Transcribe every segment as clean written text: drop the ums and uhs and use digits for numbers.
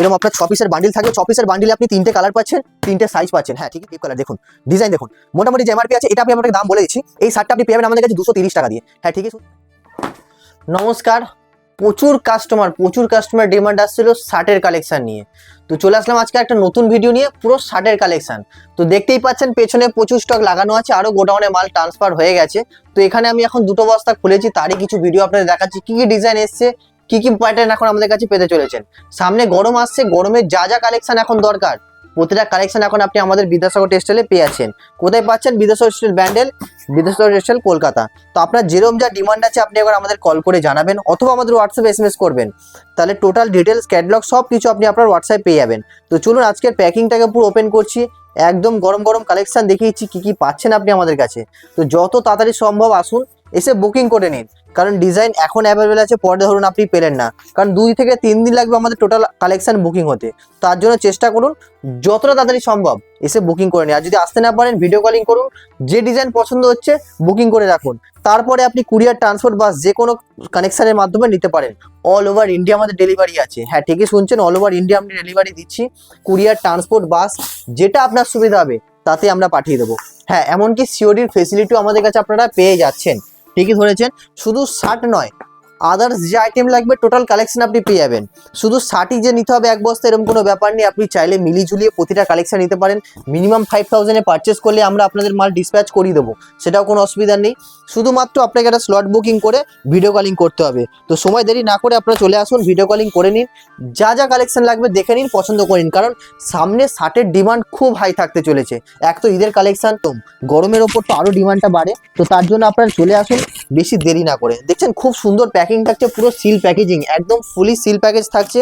এরকম আপনার 6 পিসের বান্ডিল থাকবে। 6 পিসের বান্ডিলে আপনি 3টে কালার পাচ্ছেন, 3টে সাইজ পাচ্ছেন। হ্যাঁ ঠিক ডিপ কালার দেখুন, ডিজাইন দেখুন। মোটামুটি যে এমআরপি আছে এটা আমি আপনাকে দাম বলে দিচ্ছি। এই শার্টটা আপনি পেয়ে যাবেন আমাদের কাছে 230 টাকা দিয়ে। হ্যাঁ ঠিক আছে। নমস্কার, প্রচুর কাস্টমার ডিমান্ড আসছিল শার্টের কালেকশন নিয়ে। তো চলে আসলাম আজকে একটা নতুন ভিডিও নিয়ে, পুরো শার্টের কালেকশন। তো দেখতেই পাচ্ছেন পেছনে প্রচুর স্টক লাগানো আছে, আরো গোডাউনে মাল ট্রান্সফার হয়ে গেছে। তো এখানে আমি এখন দুটো বস্তা খুলেছি, তারই কিছু ভিডিও আপনাদের দেখাচ্ছি কি কি ডিজাইন এসছে, কি কি প্যাটার্ন এখন আমাদের কাছে পেতে চলেছেন। সামনে গরম আসছে, গরমের যা যা কালেকশন এখন দরকার প্রতিটা কালেকশন এখন আপনি আমাদের বিদ্যাসাগর টেক্সটাইলে পেয়ে যাচ্ছেন। কোথায় পাচ্ছেন? Vidyasagar textile Bandel, Vidyasagar textile Kolkata. তো আপনার যেরকম যা ডিমান্ড আছে আপনি একবার আমাদের কল করে জানাবেন অথবা আমাদের হোয়াটসঅ্যাপে এসএমএস করবেন, তাহলে টোটাল ডিটেলস ক্যাটালগ সব কিছু আপনি আপনার হোয়াটসঅ্যাপে পেয়ে যাবেন। তো চলুন আজকের প্যাকিংটাকে পুরো ওপেন করছি, একদম গরম গরম কালেকশন দেখিয়েছি কি কি পাচ্ছেন আপনি আমাদের কাছে। তো যত তাড়াতাড়ি সম্ভব আসুন, এসে বুকিং করে নিন, কারণ ডিজাইন এখন অ্যাভেলেবেল আছে, পরে ধরুন আপনি পেলেন না, কারণ 2 থেকে 3 দিন লাগবে আমাদের টোটাল কালেকশন বুকিং হতে। তার জন্য চেষ্টা করুন যতটা তাড়াতাড়ি সম্ভব এসে বুকিং করে নিন। আর যদি আসতে না পারেন ভিডিও কলিং করুন, যে ডিজাইন পছন্দ হচ্ছে বুকিং করে রাখুন, তারপরে আপনি কুরিয়ার, ট্রান্সপোর্ট, বাস যে কোনো কানেকশনের মাধ্যমে নিতে পারেন। অল ওভার ইন্ডিয়া আমাদের ডেলিভারি আছে। হ্যাঁ ঠিকই শুনছেন, অল ওভার ইন্ডিয়া আমি ডেলিভারি দিচ্ছি। কুরিয়ার, ট্রান্সপোর্ট, বাস যেটা আপনার সুবিধা হবে তাতে আমরা পাঠিয়ে দেবো। হ্যাঁ এমনকি সিওডির ফেসিলিটিও আমাদের কাছে আপনারা পেয়ে যাচ্ছেন। ঠিকই ধরেছেন, শুধু শার্ট নয়, আদার্স যে আইটেম লাগবে টোটাল কালেকশন আপনি পেয়ে যাবেন। শুধু শার্টই যে নিতে হবে এক বস্তা এরকম কোনো ব্যাপার নেই, আপনি চাইলে মিলিয়ে ঝুলিয়ে প্রতিটা কালেকশন নিতে পারেন। মিনিমাম 5000-এ পারচেস করলে আমরা আপনাদের মাল ডিসপ্যাচ করিয়ে দেবো, সেটাও কোনো অসুবিধা নেই। শুধুমাত্র আপনাকে একটা স্লট বুকিং করে ভিডিও কলিং করতে হবে। তো সময় দেরি না করে আপনারা চলে আসুন, ভিডিও কলিং করে নিন, যা যা কালেকশন লাগবে দেখে নিন, পছন্দ করে নিন, কারণ সামনে শার্টের ডিমান্ড খুব হাই থাকতে চলেছে। এক তো ঈদের কালেকশন, তো গরমের ওপর তো আরও ডিমান্ডটা বাড়ে। তো তার জন্য আপনারা চলে আসুন বেশি দেরি না করে। দেখছেন খুব সুন্দর প্যাকিং থাকছে, পুরো সিল প্যাকেজিং, একদম ফুলি সিল প্যাকেজ থাকছে।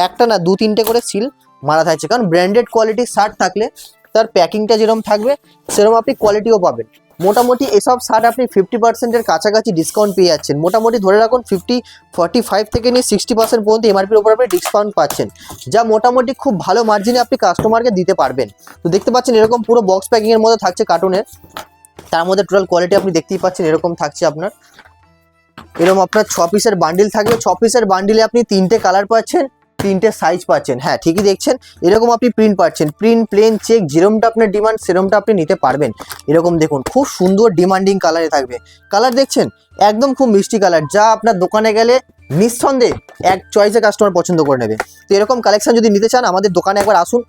একটা না 2-3টে করে সিল মারা থাকছে, কারণ ব্র্যান্ডেড কোয়ালিটির শার্ট থাকলে তার প্যাকিংটা যেরকম থাকবে সেরকম আপনি কোয়ালিটিও পাবেন। মোটামুটি এসব শার্ট আপনি 50%-এর কাছাকাছি ডিসকাউন্ট পেয়ে যাচ্ছেন। মোটামুটি ধরে রাখুন 45 থেকে নিয়ে 60% পর্যন্ত এমআরপির উপর আপনি ডিসকাউন্ট পাচ্ছেন, যা মোটামুটি খুব ভালো মার্জিনে আপনি কাস্টমারকে দিতে পারবেন। তো দেখতে পাচ্ছেন এরকম পুরো বক্স প্যাকিংয়ের মধ্যে থাকছে কার্টুনের, তার মধ্যে টোটাল কোয়ালিটি আপনি দেখতেই পাচ্ছেন এরকম থাকছে আপনার। এরকম আপনার 6 পিসের বান্ডিল থাকবে। 6 পিসের বান্ডিলে আপনি 3টে কালার পাচ্ছেন, 3টে সাইজ পাচ্ছেন। হ্যাঁ ঠিকই দেখছেন, এরকম আপনি প্রিন্ট পাচ্ছেন, প্রিন্ট, প্লেন, চেক, যেরকমটা আপনার ডিমান্ড সেরকমটা আপনি নিতে পারবেন। এরকম দেখুন খুব সুন্দর ডিমান্ডিং কালারে থাকবে। কালার দেখছেন একদম খুব মিষ্টি কালার, যা আপনার দোকানে গেলে নিঃসন্দেহে এক চয়েসে কাস্টমার পছন্দ করে নেবে। তো এরকম কালেকশন যদি নিতে চান আমাদের দোকানে একবার আসুন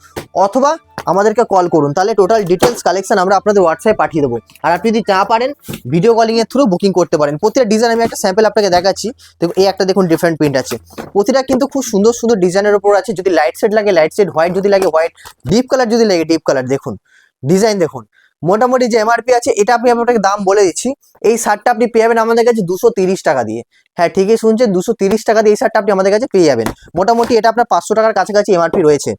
অথবা আমাদেরকে কল করুন, তাহলে টোটাল ডিটেলস কালেকশন আমরা আপনাদের হোয়াটসঅ্যাপে পাঠিয়ে দেবো। আর আপনি যদি না পারেন ভিডিও কলিংয়ের থ্রু বুকিং করতে পারেন। প্রতিটা ডিজাইন আমি একটা স্যাম্পল আপনাকে দেখাচ্ছি। দেখুন এই একটা দেখুন ডিফারেন্ট প্রিন্ট আছে, প্রতিটা কিন্তু খুব সুন্দর সুন্দর ডিজাইনের উপর আছে। যদি লাইট শেড লাগে লাইট শেড, হোয়াইট যদি লাগে হোয়াইট, ডিপ কালার যদি লাগে ডিপ কালার। দেখুন ডিজাইন দেখুন। মোটামুটি যে এমআরপি আছে এটা আমি আপনাকে দাম বলে দিচ্ছি। এই শার্টটা আপনি পেয়ে যাবেন আমাদের কাছে 230 টাকা দিয়ে। হ্যাঁ ঠিকই শুনছেন, 230 টাকা দিয়ে এই শার্টটা আপনি আমাদের কাছে পেয়ে যাবেন। মোটামুটি এটা আপনার 500 টাকার কাছাকাছি এমআরপি রয়েছে,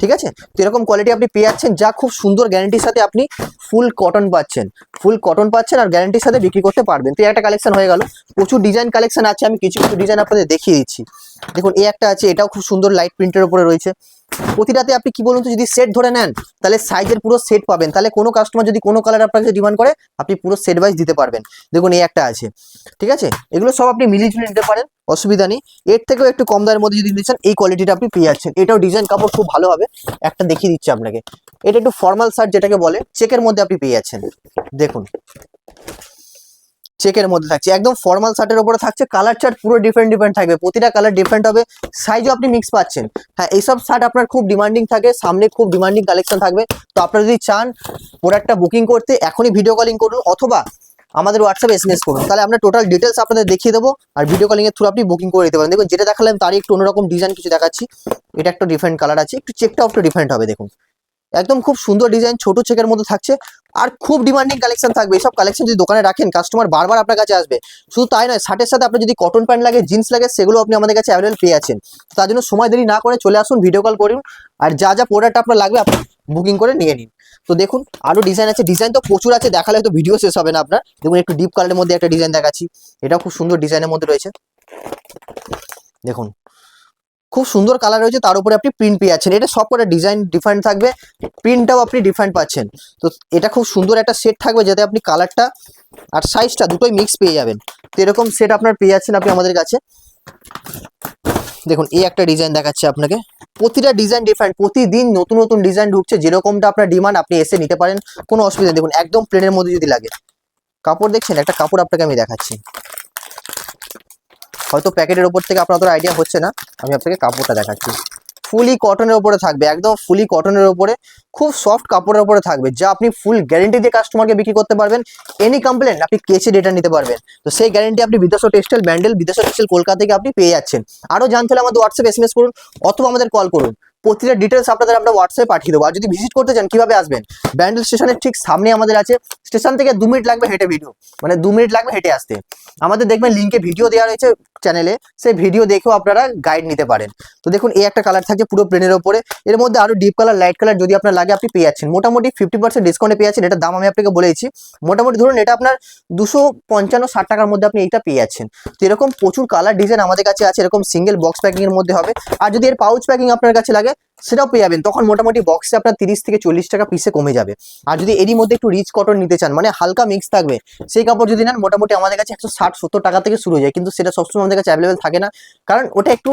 ঠিক আছে। তো এরকম কোয়ালিটি আপনি পেয়ে যাচ্ছেন, যা খুব সুন্দর গ্যারান্টির সাথে আপনি ফুল কটন পাচ্ছেন, আর গ্যারান্টির সাথে বিক্রি করতে পারবেন। তো একটা কালেকশন হয়ে গেল। প্রচুর ডিজাইন কালেকশন আছে, আমি কিছু কিছু ডিজাইন আপনাদের দেখিয়ে দিচ্ছি। দেখুন এই একটা আছে, এটাও খুব সুন্দর লাইট প্রিন্টের উপরে রয়েছে। প্রতিটাতে আপনি কি বলুন তো, যদি সেট ধরে নেন তাহলে সাইজের পুরো সেট পাবেন। তাহলে কোনো কাস্টমার যদি কোনো কালার আপনার কাছে ডিমান্ড করে আপনি পুরো সেট ওয়াইজ দিতে পারবেন। দেখুন এই একটা আছে, ঠিক আছে। এগুলো সব আপনি মিলিয়ে ঝুলিয়ে নিতে পারেন, অসুবিধা নেই। এর থেকেও একটু কম দামের মধ্যে যদি নিতে চান এই কোয়ালিটিটা আপনি পেয়ে যাচ্ছেন। এটাও ডিজাইন কাপড় খুব ভালো হবে, একটা দেখিয়ে দিচ্ছি আপনাকে। এটা একটু ফর্মাল শার্ট যেটাকে বলে, চেকের মধ্যে আপনি পেয়ে যাচ্ছেন। দেখুন চেকের মধ্যে থাকছে, একদম ফর্মাল শার্টের উপরে থাকছে। কালার চার্ট পুরো ডিফারেন্ট থাকবে, প্রতিটা কালার ডিফারেন্ট হবে, সাইজও আপনি মিক্স পাচ্ছেন। হ্যাঁ এইসব শার্ট আপনার খুব ডিমান্ডিং থাকে, সামনে খুব ডিমান্ডিং কালেকশন থাকবে। তো আপনারা যদি চান প্রোডাক্টটা বুকিং করতে এখনই ভিডিও কলিং করুন অথবা আমাদের হোয়াটসঅ্যাপে এসএমএস করুন, তাহলে আমরা টোটাল ডিটেলস আপনাদের দেখিয়ে দেবো। আর ভিডিও কলিং এর থ্রু আপনি বুকিং করে দিতে পারেন। দেখুন যেটা দেখালাম তারই একটু অন্যরকম ডিজাইন কিছু দেখাচ্ছি। এটা একটা ডিফারেন্ট কালার আছে, একটু চেকটাও একটু ডিফারেন্ট হবে। দেখুন একদম খুব সুন্দর ডিজাইন, ছোট চেকের মধ্যে থাকছে, আর খুব ডিমান্ডিং কালেকশন থাকবে। এইসব কালেকশন যদি দোকানে রাখেন কাস্টমার বারবার আপনার কাছে আসবে। শুধু তাই নয়, শার্টের সাথে আপনার যদি কটন প্যান্ট লাগে, জিন্স লাগে, সেগুলো আপনি আমাদের কাছে অ্যাভেলেবল পেয়ে আছেন। তার জন্য সময় দেরি না করে চলে আসুন, ভিডিও কল করুন, আর যা যা প্রোডাক্ট আপনার লাগবে আপনি বুকিং করে নিয়ে নিন। তো দেখুন আরো ডিজাইন আছে, ডিজাইন তো প্রচুর আছে, দেখালে হয়তো ভিডিও শেষ হবে না আপনার। দেখুন একটু ডিপ কালারের মধ্যে একটা ডিজাইন দেখাচ্ছি, এটাও খুব সুন্দর ডিজাইনের মধ্যে রয়েছে। দেখুন খুব সুন্দর কালার রয়েছে, তার উপরে আপনি প্রিন্ট পেয়ে যাচ্ছেন। এটা সব করে ডিজাইন ডিফারেন্ট থাকবে, প্রিন্টটাও আপনি ডিফারেন্ট পাচ্ছেন। তো এটা খুব সুন্দর একটা সেট থাকবে, যাতে আপনি কালারটা আর সাইজটা দুটোই মিক্স পেয়ে যাবেন। তো এরকম সেট আপনার পেয়ে যাচ্ছেন আপনি আমাদের কাছে। দেখুন এই একটা ডিজাইন দেখাচ্ছে আপনাকে, প্রতিটা ডিজাইন ডিফারেন্ট, প্রতিদিন নতুন নতুন ডিজাইন ঢুকছে, যেরকমটা আপনার ডিমান্ড আপনি এসে নিতে পারেন, কোনো অসুবিধা নেই। দেখুন একদম প্লেনের মধ্যে যদি লাগে, কাপড় দেখছেন, একটা কাপড় আপনাকে আমি দেখাচ্ছি, হয়তো প্যাকেটের ওপর থেকে আপনার আইডিয়া হচ্ছে না, আমি আপনাকে কাপড়টা দেখাচ্ছি। ফুলি কটনের উপরে থাকবে, একদম ফুলি কটনের উপরে, খুব সফট কাপড়ের উপরে থাকবে, যা আপনি ফুল গ্যারেন্টি দিয়ে কাস্টমারকে বিক্রি করতে পারবেন। এনি কমপ্লেন আপনি কেচে রিটার্ন নিতে পারবেন। তো সেই গ্যারেন্টি আপনি বিদেশো টেক্সটাইল ব্যান্ডেল, বিদেশো টেক্সটাইল কলকাতা থেকে আপনি পেয়ে যাচ্ছেন। আরও জানতে হলে আমাদের হোয়াটসঅ্যাপ এসএমএস করুন অথবা আমাদের কল করুন, প্রতিটা ডিটেলস আপনাদের আমরা হোয়াটসঅ্যাপে পাঠিয়ে দেবো। আর যদি ভিজিট করতে চান কিভাবে আসবেন, ব্যান্ডেল স্টেশনের ঠিক সামনে আমাদের আছে, স্টেশন থেকে 2 মিনিট লাগবে হেঁটে, ভিডিও মানে 2 মিনিট লাগবে হেঁটে আসতে। আমাদের দেখবেন লিঙ্কে ভিডিও দেওয়া রয়েছে চ্যানেলে, সেই ভিডিও দেখেও আপনারা গাইড নিতে পারেন। তো দেখুন এই একটা কালার থাকছে পুরো প্লেনের ওপরে, এর মধ্যে আরো ডিপ কালার, লাইট কালার যদি আপনার লাগে আপনি পেয়ে যাচ্ছেন, মোটামুটি 50% ডিসকাউন্টে পেয়ে যাচ্ছেন। এটার দাম আমি আপনাকে বলেছি, মোটামুটি ধরুন এটা আপনার 255-60 টাকার মধ্যে আপনি এইটা পেয়ে যাচ্ছেন। তো এরকম প্রচুর কালার ডিজাইন আমাদের কাছে আছে, এরকম সিঙ্গেল বক্স প্যাকিং এর মধ্যে হবে। আর যদি এর পাউচ প্যাকিং আপনার কাছে লাগে সেটাও পেয়ে যাবেন, তখন মোটামুটি বক্সে আপনার 30 থেকে 40 টাকা পিসে কমে যাবে। আর যদি এরই মধ্যে একটু রিচ কটন নিতে চান, মানে হালকা মিক্স থাকবে, সেই কাপড় যদি নেন মোটামুটি আমাদের কাছে 160-70 টাকা থেকে শুরু হয়ে যায়, কিন্তু সেটা সবসময় আমাদের কাছে অ্যাভেলেবেল থাকে না, কারণ ওটা একটু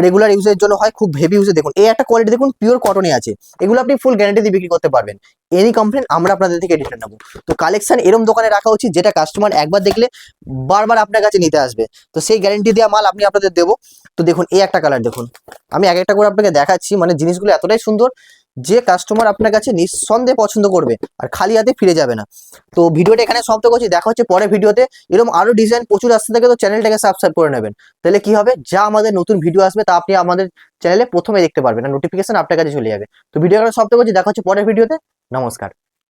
রেগুলার ইউজের জন্য হয়, খুব হেভি ইউজে। দেখুন এই একটা কোয়ালিটি দেখুন, পিওর কটনে আছে, এগুলো আপনি ফুল গ্যারান্টি দিয়ে বিক্রি করতে পারবেন। এনি কমপ্লেন আমরা আপনাদের থেকে রিটার্ন নেবো। তো কালেকশন এরম দোকানে রাখা উচিত যেটা কাস্টমার একবার দেখলে বারবার আপনার কাছে নিতে আসবে, তো সেই গ্যারান্টি দেওয়া মাল আপনি আপনাদের দেবো। তো দেখুন এই একটা কালার দেখুন, আমি এক একটা করে আপনাকে দেখাচ্ছি, মানে জিনিসগুলো এতটাই সুন্দর যে কাস্টমার আপনার কাছে নিঃসন্দেহে পছন্দ করবে আর খালি হাতে ফিরে যাবে না। তো ভিডিওটা এখানে সমাপ্ত করছি, দেখা হচ্ছে পরের ভিডিওতে। এরকম আরো ডিজাইন প্রচুর আসতে থাকে, তো চ্যানেলটাকে সাবস্ক্রাইব করে নেবেন, তাহলে কি হবে, যা আমাদের নতুন ভিডিও আসবে তা আপনি আমাদের চ্যানেলে প্রথমে দেখতে পারবেন আর নোটিফিকেশন আপনার কাছে চলে যাবে। তো ভিডিও এখানে সমাপ্ত করছি, দেখা হচ্ছে পরের ভিডিওতে। নমস্কার।